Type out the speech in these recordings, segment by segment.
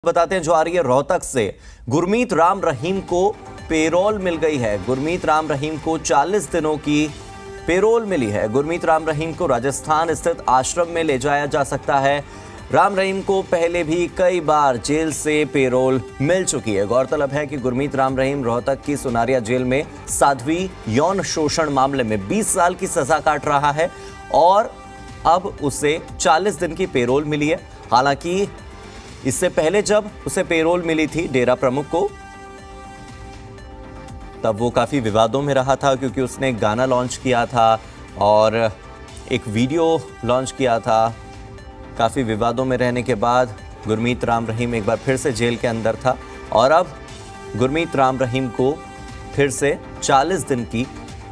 बताते हैं जो आ रही है रोहतक से। गुरमीत राम रहीम को पेरोल मिल गई है। गुरमीत राम रहीम को 40 दिनों की पेरोल मिली है। गुरमीत राम रहीम को राजस्थान स्थित आश्रम में ले जाया जा सकता है। राम रहीम को पहले भी कई बार जेल से पेरोल मिल चुकी है। गौरतलब है कि गुरमीत राम रहीम रोहतक की सुनारिया जेल में साध्वी यौन शोषण मामले में 20 साल की सजा काट रहा है और अब उसे 40 दिन की पेरोल मिली है। हालांकि इससे पहले जब उसे पेरोल मिली थी डेरा प्रमुख को, तब वो काफी विवादों में रहा था क्योंकि उसने एक गाना लॉन्च किया था और एक वीडियो लॉन्च किया था। काफी विवादों में रहने के बाद गुरमीत राम रहीम एक बार फिर से जेल के अंदर था और अब गुरमीत राम रहीम को फिर से 40 दिन की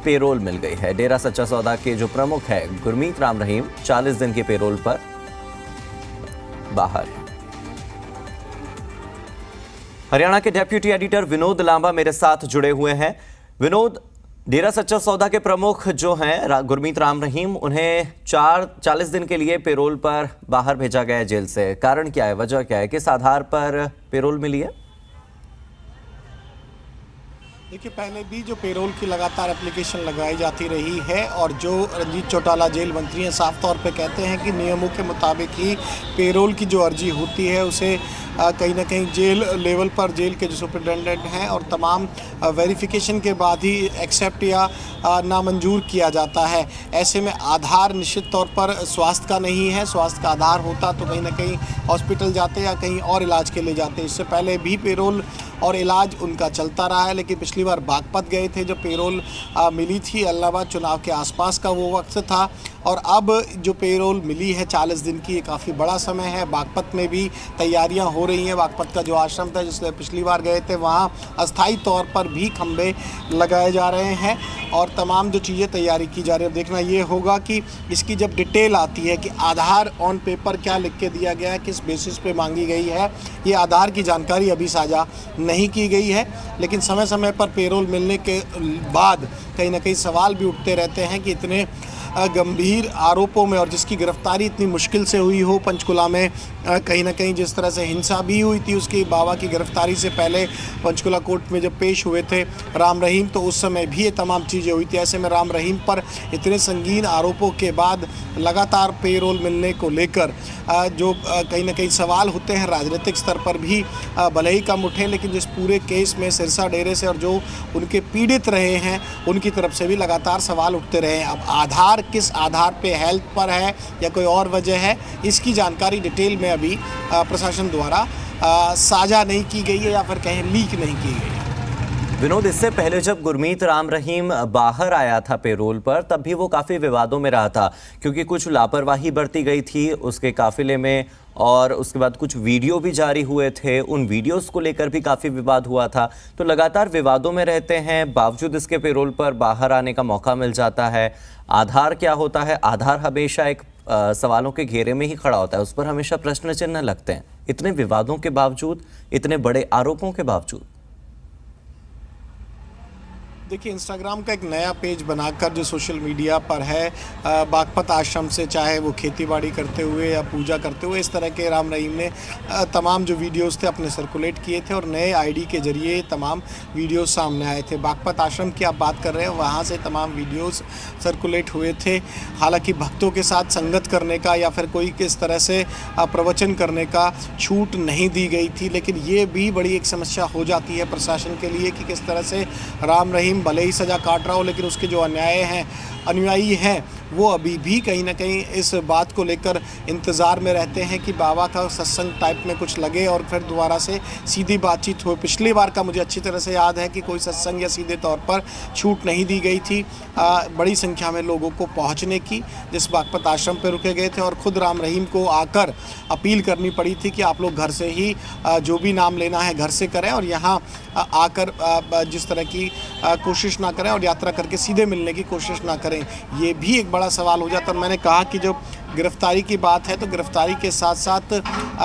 पेरोल मिल गई है। डेरा सच्चा सौदा के जो प्रमुख है गुरमीत राम रहीम 40 दिन के पेरोल पर बाहर है। हरियाणा के डेप्यूटी एडिटर विनोद लांबा मेरे साथ जुड़े हुए हैं। विनोद, डेरा सच्चा सौदा के प्रमुख जो हैं गुरमीत राम रहीम, उन्हें 40 दिन के लिए पेरोल पर बाहर भेजा गया है जेल से। कारण क्या है, वजह क्या है, किस आधार पर पेरोल मिली है? देखिए, पहले भी जो पेरोल की लगातार एप्लीकेशन लगाई जाती रही है और जो रंजीत चौटाला जेल मंत्री हैं साफ तौर पे कहते हैं कि नियमों के मुताबिक ही पेरोल की जो अर्जी होती है उसे कहीं ना कहीं जेल लेवल पर जेल के जो सुपरिटेंडेंट हैं और तमाम वेरिफिकेशन के बाद ही एक्सेप्ट या नामंजूर किया जाता है। ऐसे में आधार निश्चित तौर पर स्वास्थ्य का नहीं है। स्वास्थ्य का आधार होता तो कहीं ना कहीं हॉस्पिटल जाते या कहीं और इलाज के लिए जाते। इससे पहले भी पेरोल और इलाज उनका चलता रहा है, लेकिन पिछली बार बागपत गए थे जब पेरोल मिली थी। इलाहाबाद चुनाव के आसपास का वो वक्त था और अब जो पेरोल मिली है 40 दिन की, ये काफ़ी बड़ा समय है। बागपत में भी तैयारियां हो रही हैं। बागपत का जो आश्रम था जिसमें पिछली बार गए थे, वहाँ अस्थायी तौर पर भी खंभे लगाए जा रहे हैं और तमाम जो चीज़ें तैयारी की जा रही है। देखना ये होगा कि इसकी जब डिटेल आती है कि आधार ऑन पेपर क्या लिख के दिया गया है, किस बेसिस पे मांगी गई है, ये आधार की जानकारी अभी साझा नहीं की गई है। लेकिन समय समय पर पेरोल मिलने के बाद कहीं ना कहीं सवाल भी उठते रहते हैं कि इतने गंभीर आरोपों में और जिसकी गिरफ्तारी इतनी मुश्किल से हुई हो, पंचकुला में कहीं ना कहीं जिस तरह से हिंसा भी हुई थी उसकी बाबा की गिरफ्तारी से पहले पंचकुला कोर्ट में जब पेश हुए थे राम रहीम, तो उस समय भी ये तमाम चीज़ें हुई थी। ऐसे में राम रहीम पर इतने संगीन आरोपों के बाद लगातार पेरोल मिलने को लेकर जो कहीं ना कहीं सवाल होते हैं राजनीतिक स्तर पर भी भले ही कम उठे, लेकिन जिस पूरे केस में सिरसा डेरे से और जो उनके पीड़ित रहे हैं उनकी तरफ से भी लगातार सवाल उठते रहे हैं। अब आधार किस आधार पे हेल्थ पर है या कोई और वजह है, इसकी जानकारी डिटेल में अभी प्रशासन द्वारा साझा नहीं की गई है या फिर कहीं लीक नहीं की गई है। विनोद, इससे पहले जब गुरमीत राम रहीम बाहर आया था पेरोल पर, तब भी वो काफ़ी विवादों में रहा था क्योंकि कुछ लापरवाही बरती गई थी उसके काफिले में और उसके बाद कुछ वीडियो भी जारी हुए थे। उन वीडियोस को लेकर भी काफ़ी विवाद हुआ था। तो लगातार विवादों में रहते हैं, बावजूद इसके पेरोल पर बाहर आने का मौका मिल जाता है। आधार क्या होता है? आधार हमेशा एक सवालों के घेरे में ही खड़ा होता है, उस पर हमेशा प्रश्न चिन्ह लगते हैं, इतने विवादों के बावजूद, इतने बड़े आरोपों के बावजूद। देखिए, इंस्टाग्राम का एक नया पेज बनाकर जो सोशल मीडिया पर है बागपत आश्रम से, चाहे वो खेतीबाड़ी करते हुए या पूजा करते हुए, इस तरह के राम रहीम ने तमाम जो वीडियोस थे अपने सर्कुलेट किए थे और नए आईडी के जरिए तमाम वीडियोस सामने आए थे। बागपत आश्रम की आप बात कर रहे हैं, वहाँ से तमाम वीडियोस सर्कुलेट हुए थे। हालांकि भक्तों के साथ संगत करने का या फिर कोई किस तरह से प्रवचन करने का छूट नहीं दी गई थी, लेकिन ये भी बड़ी एक समस्या हो जाती है प्रशासन के लिए कि किस तरह से राम रहीम भले ही सज़ा काट रहा हो लेकिन उसके जो अनुयायी हैं वो अभी भी कहीं ना कहीं इस बात को लेकर इंतज़ार में रहते हैं कि बाबा का सत्संग टाइप में कुछ लगे और फिर दोबारा से सीधी बातचीत हो। पिछली बार का मुझे अच्छी तरह से याद है कि कोई सत्संग या सीधे तौर पर छूट नहीं दी गई थी। बड़ी संख्या में लोगों को पहुंचने की, जिस बागपत आश्रम पर रुके गए थे और ख़ुद राम रहीम को आकर अपील करनी पड़ी थी कि आप लोग घर से ही जो भी नाम लेना है घर से करें और यहाँ आकर जिस तरह की कोशिश ना करें और यात्रा करके सीधे मिलने की कोशिश ना करें। ये भी एक बड़ा सवाल हो जाता है। मैंने कहा कि जब गिरफ्तारी की बात है तो गिरफ्तारी के साथ साथ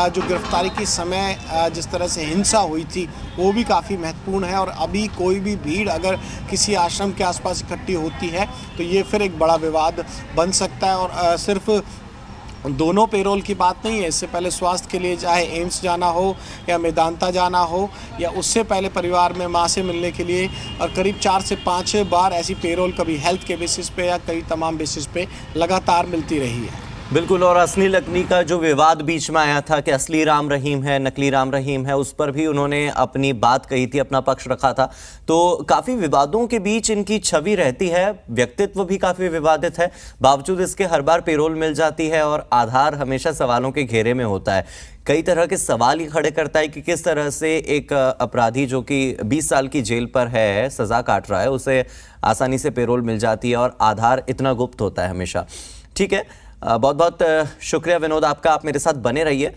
जो गिरफ्तारी के समय जिस तरह से हिंसा हुई थी वो भी काफ़ी महत्वपूर्ण है और अभी कोई भी भीड़ अगर किसी आश्रम के आसपास इकट्ठी होती है तो ये फिर एक बड़ा विवाद बन सकता है और सिर्फ दोनों पेरोल की बात नहीं है। इससे पहले स्वास्थ्य के लिए चाहे एम्स जाना हो या मेदांता जाना हो, या उससे पहले परिवार में माँ से मिलने के लिए, और करीब 4 से 5 बार ऐसी पेरोल कभी हेल्थ के बेसिस पे या कई तमाम बेसिस पे लगातार मिलती रही है। बिल्कुल। और असली नकली का जो विवाद बीच में आया था कि असली राम रहीम है, नकली राम रहीम है, उस पर भी उन्होंने अपनी बात कही थी, अपना पक्ष रखा था। तो काफ़ी विवादों के बीच इनकी छवि रहती है, व्यक्तित्व भी काफ़ी विवादित है। बावजूद इसके हर बार पेरोल मिल जाती है और आधार हमेशा सवालों के घेरे में होता है। कई तरह के सवाल ही खड़े करता है कि किस तरह से एक अपराधी जो कि 20 साल की जेल पर है, सज़ा काट रहा है, उसे आसानी से पेरोल मिल जाती है और आधार इतना गुप्त होता है हमेशा। ठीक है, बहुत बहुत शुक्रिया विनोद आपका, आप मेरे साथ बने रहिए।